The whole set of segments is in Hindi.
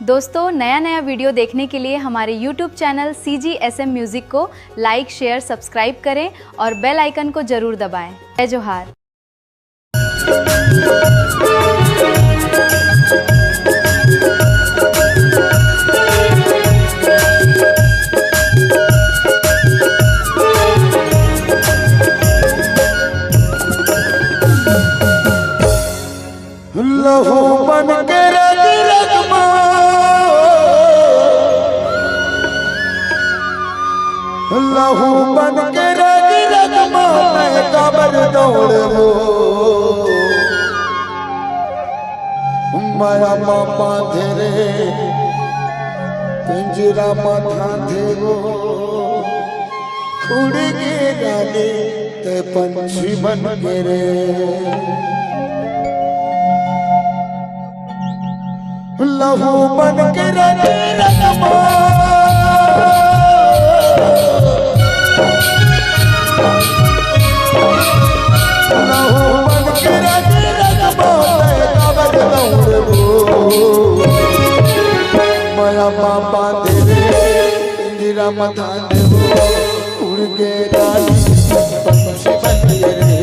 दोस्तों, नया वीडियो देखने के लिए हमारे YouTube चैनल CGSM म्यूजिक को लाइक, शेयर, सब्सक्राइब करें और बेल आइकन को जरूर दबाएं। जय जोहार। लहू बन के रग रग लहू बन के रग रग मैं कबर दौड़ लो माया मामा धेरे पिंजरा माथा धेरो उड़ के गाने ते पंछी बन के रे लहू बन के रग रग लहू बन के रग रग कबर दौड़ माया बाबा तेरे इंदिरा मथा देवो उड़ के गाली पंछी बन के रे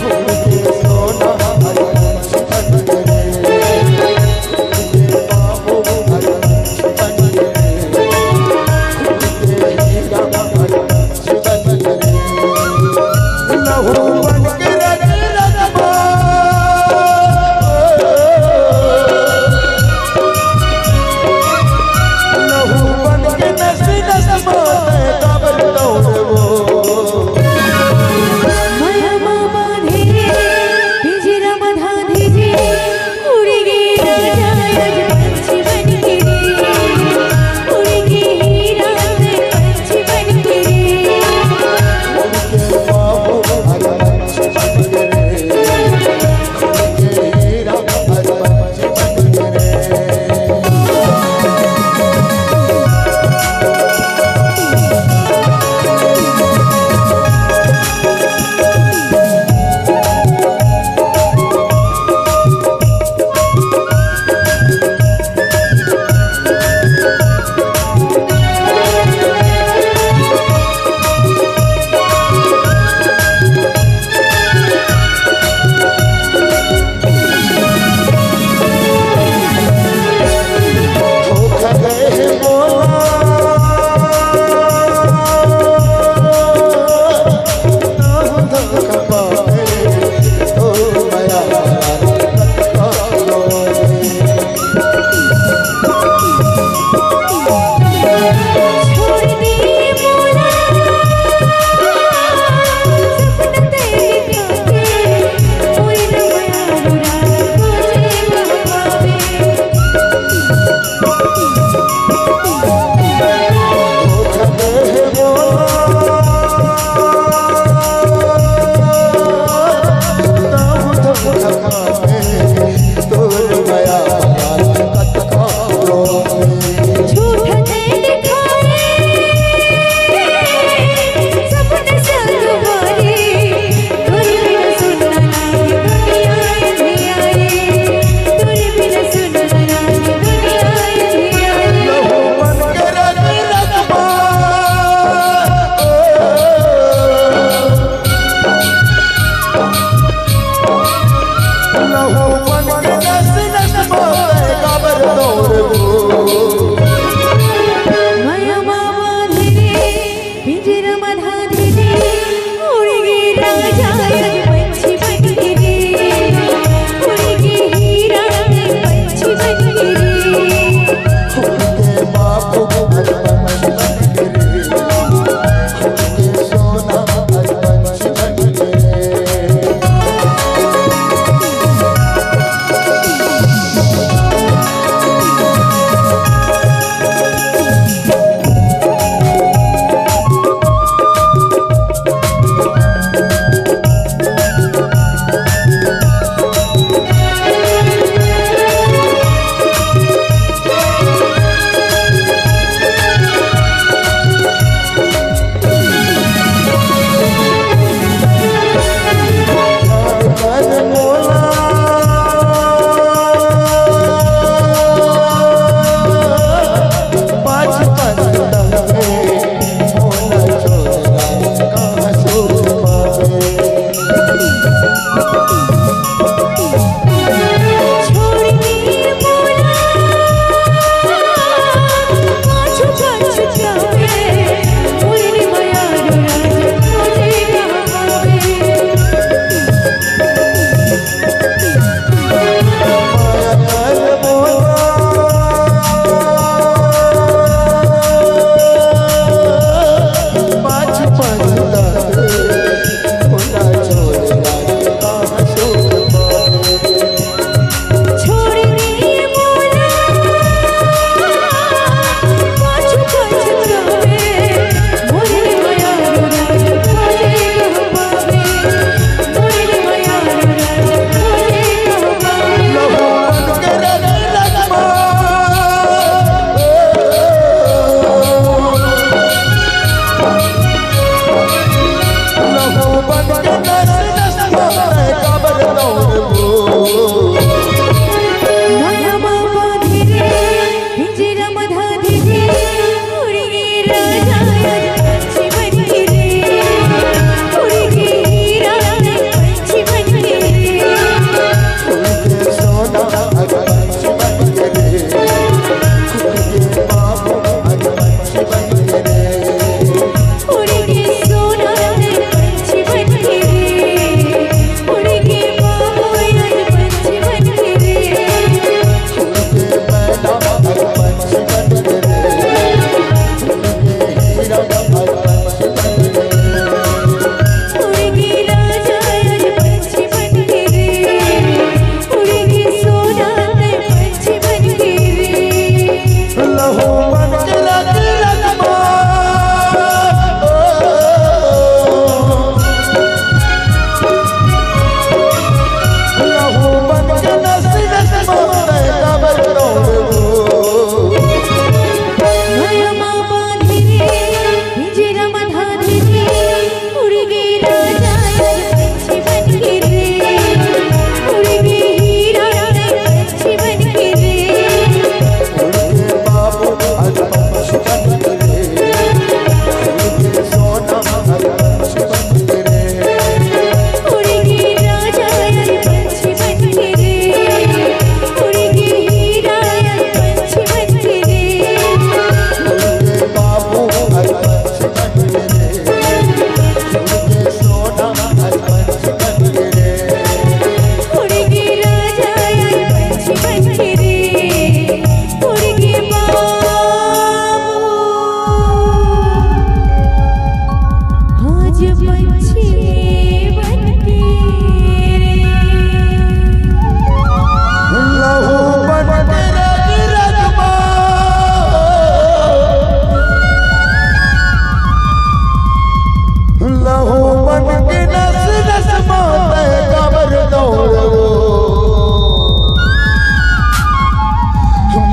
उड़ के सोना पंछी बन के रे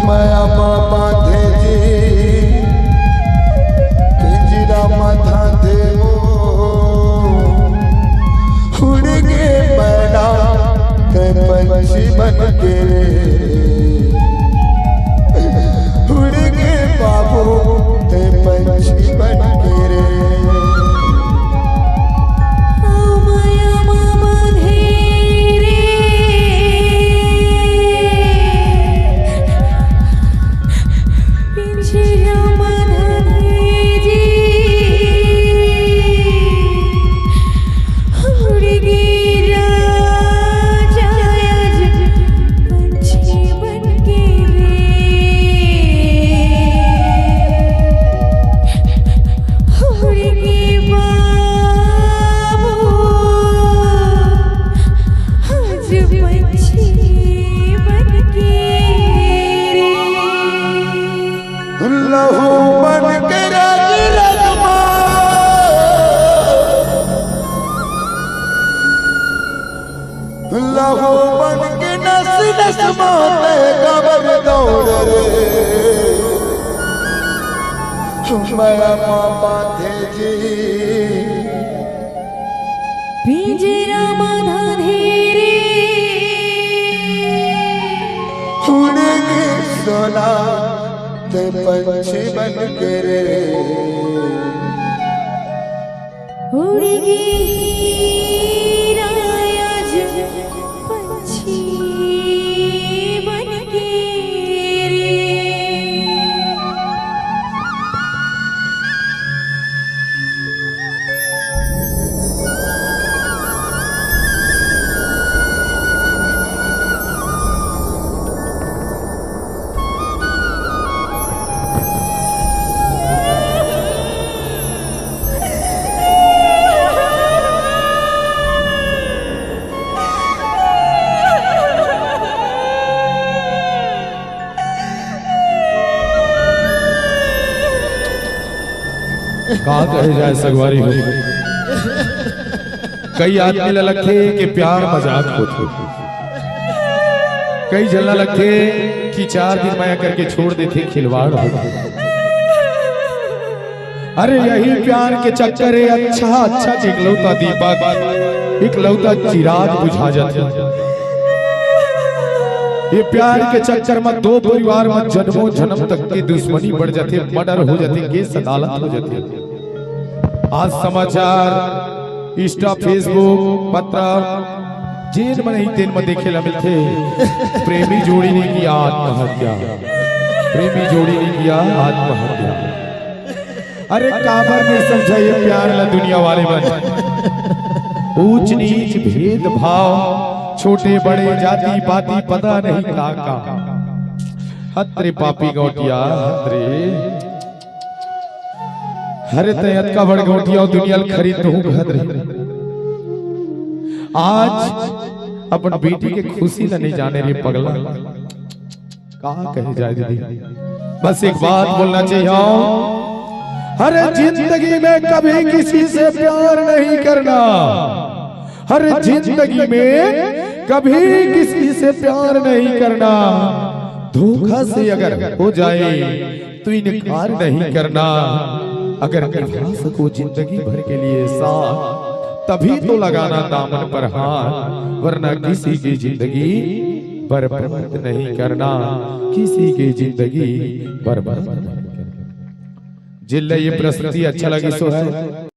माया बांधे जी पिंजरा माथा दे उड़ के पैदा ते पंछी बन के उड़ के बाबू ते पंछी बन के रे लहू बन के नस नस माते कबर दौड़ रे माया बांधे जी पिंजरा बांधा धीरे उड़ेगी सोना ते पंछी बन के रे उड़ेगी कहा कहे जाए सगवारी हो कई आदमी ललखे के प्यार मजाक होते कई जल्ला लखे कि 4 दिन माया करके छोड़ देते खिलवाड़ होते अरे यही प्यार के चक्कर है अच्छा इकलौता दीपक इकलौता चिराग बुझा जाता ये प्यार के चक्कर में 2 परिवार में जन्मों जन्म तक की दुश्मनी बढ़ जाती मर्डर हो जाती केस अदालत हो जाती आज समाचार इंस्टा फेसबुक पत्र जेल में नहीं तेल में देखे ला मिलते प्रेमी जोड़ी ने किया आत्महत्या प्रेमी जोड़ी ने किया आत्महत्या अरे काबर ने समझा ये प्यार ला दुनिया वाले बन ऊंच नीच भेदभाव छोटे बड़े जाति पाति पता नहीं का हत्रे पापी गौटिया हत्रे हरे तयत का बड़ गौटिया दुनिया खरीद हूँ घदरे आज अपन बेटी के खुशी न नहीं जाने रे पगला कहा कहे जाए दीदी बस एक बात बोलना चाहिए हर जिंदगी में कभी किसी से प्यार नहीं करना हर जिंदगी में कभी किसी से प्यार नहीं करना धोखा से अगर हो जाए तो इनकार नहीं करना अगर निभा सको जिंदगी भर के लिए साथ तभी तो लगाना दामन पर हाथ वरना किसी की जिंदगी बर्बाद नहीं करना किसी की जिंदगी बर्बाद नहीं करना जिले ये प्रस्तुति अच्छा लगी सो है